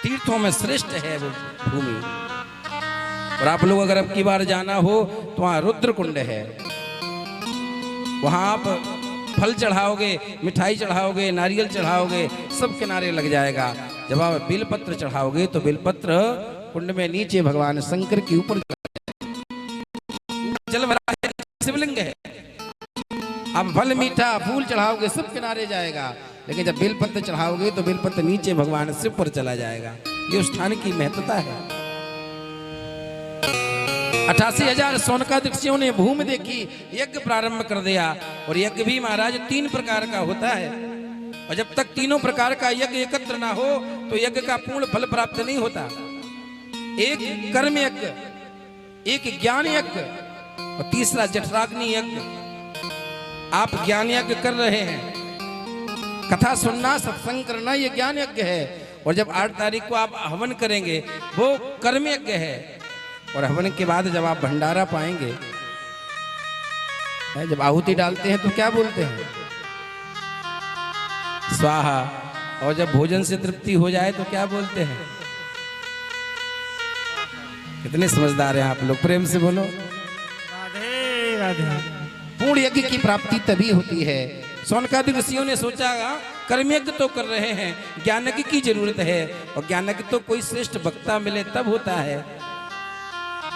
तीर्थों में श्रेष्ठ है वो भूमि। और आप लोग अगर अब की बार जाना हो तो वहाँ रुद्र कुंड है, वहाँ आप फल चढ़ाओगे, मिठाई चढ़ाओगे, नारियल चढ़ाओगे, सब किनारे लग जाएगा। जब आप बेलपत्र चढ़ाओगे तो बेलपत्र कुंड में नीचे भगवान शंकर के ऊपर जल भरा है, शिवलिंग है। आप फल मीठा फूल चढ़ाओगे सब किनारे जाएगा, लेकिन जब बेलपत्र चढ़ाओगे तो बेलपत्र नीचे भगवान शिव पर चला जाएगा। ये उस स्थान की महत्ता है। 88,000 सोनकादिक ऋषियों ने भूमि देखी, यज्ञ प्रारंभ कर दिया। और यज्ञ भी महाराज 3 प्रकार का होता है, और जब तक तीनों प्रकार का यज्ञ एकत्र ना हो तो यज्ञ का पूर्ण फल प्राप्त नहीं होता। एक कर्म यज्ञ, एक ज्ञान यज्ञ, और तीसरा जठराग्नि यज्ञ। आप ज्ञान यज्ञ कर रहे हैं, कथा सुनना सत्संग करना ये ज्ञान यज्ञ है। और जब 8 तारीख को आप हवन करेंगे वो कर्म यज्ञ है। और हवन के बाद जब आप भंडारा पाएंगे, जब आहुति डालते हैं तो क्या बोलते हैं? स्वाहा। और जब भोजन से तृप्ति हो जाए तो क्या बोलते हैं? कितने समझदार हैं आप लोग, प्रेम से बोलो राधे राधे। पूर्ण यज्ञ की प्राप्ति तभी होती है। सोनकादिक ऋषियों ने सोचा कर्मयज्ञ तो कर रहे हैं, ज्ञान यज्ञ की जरूरत है, और ज्ञान यज्ञ तो कोई श्रेष्ठ वक्ता मिले तब होता है।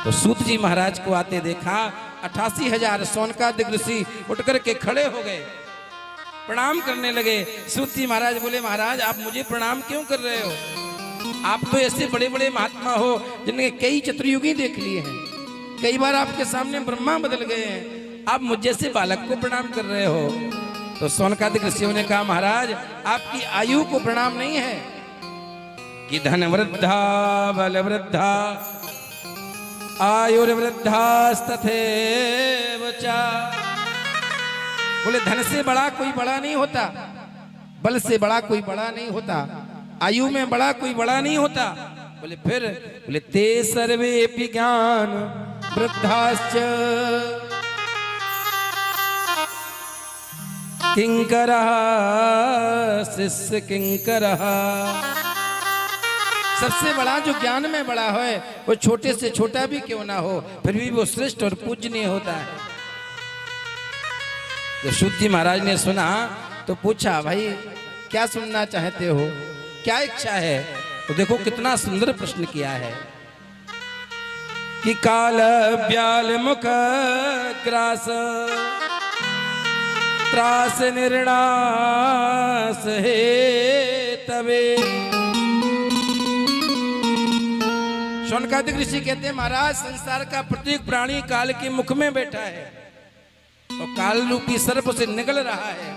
तो सूत जी महाराज को आते देखा, 88,000 सोनकादिक ऋषि उठ करके खड़े हो गए, प्रणाम करने लगे। सूत जी महाराज बोले, महाराज आप मुझे प्रणाम क्यों कर रहे हो? आप तो ऐसे बड़े बड़े महात्मा हो जिनके कई चतुर्युगी देख लिए हैं, कई बार आपके सामने ब्रह्मा बदल गए हैं, आप मुझ जैसे बालक को प्रणाम कर रहे हो। तो सोनकादिक ऋषियों ने कहा, महाराज आपकी आयु को प्रणाम नहीं है कि धन वृद्धा बल वृद्धा आयुर्वृद्धास्तथैव च। बोले धन से बड़ा कोई बड़ा नहीं होता, बल से बड़ा कोई बड़ा नहीं होता, आयु में बड़ा कोई बड़ा नहीं होता। बोले फिर? बोले ते सर्वेपि ज्ञान वृद्धाश्च किंकरः शिष्य किंकरः। सबसे बड़ा जो ज्ञान में बड़ा है वो छोटे से छोटा भी क्यों ना हो, फिर भी वो श्रेष्ठ और पूजनीय होता है। जब सूत जी महाराज ने सुना तो पूछा, भाई क्या सुनना चाहते हो, क्या इच्छा है? तो देखो कितना सुंदर प्रश्न किया है कि काल ब्याल मुख ग्रास त्रास निर्णास हे तबे। सोनकादिक ऋषि कहते हैं, महाराज संसार का प्रत्येक प्राणी काल के मुख में बैठा है और काल रूपी सर्प उसे निगल रहा है,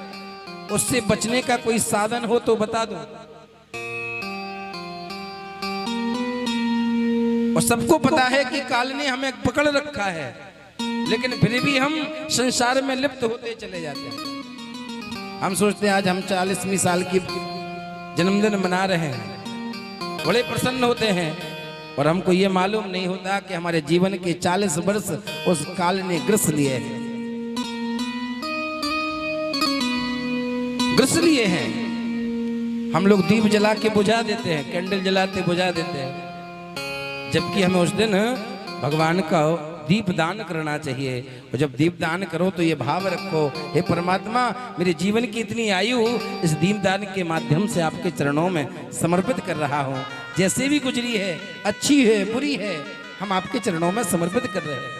उससे बचने का कोई साधन हो तो बता दो। और सबको पता है कि काल ने हमें पकड़ रखा है, लेकिन फिर भी हम संसार में लिप्त होते चले जाते हैं। हम सोचते हैं आज हम 40वीं साल की जन्मदिन मना रहे हैं, बड़े प्रसन्न होते हैं, और हमको ये मालूम नहीं होता कि हमारे जीवन के 40 वर्ष उस काल ने ग्रस लिए हैं, ग्रस लिए हैं। हम लोग दीप जला के बुझा देते हैं, कैंडल जलाते बुझा देते हैं, जबकि हमें उस दिन भगवान का दीप दान करना चाहिए। और जब दीप दान करो तो ये भाव रखो, हे परमात्मा मेरे जीवन की इतनी आयु इस दीप दान के माध्यम से आपके चरणों में समर्पित कर रहा हूँ। जैसे भी गुजरी है, अच्छी है बुरी है, हम आपके चरणों में समर्पित कर रहे हैं।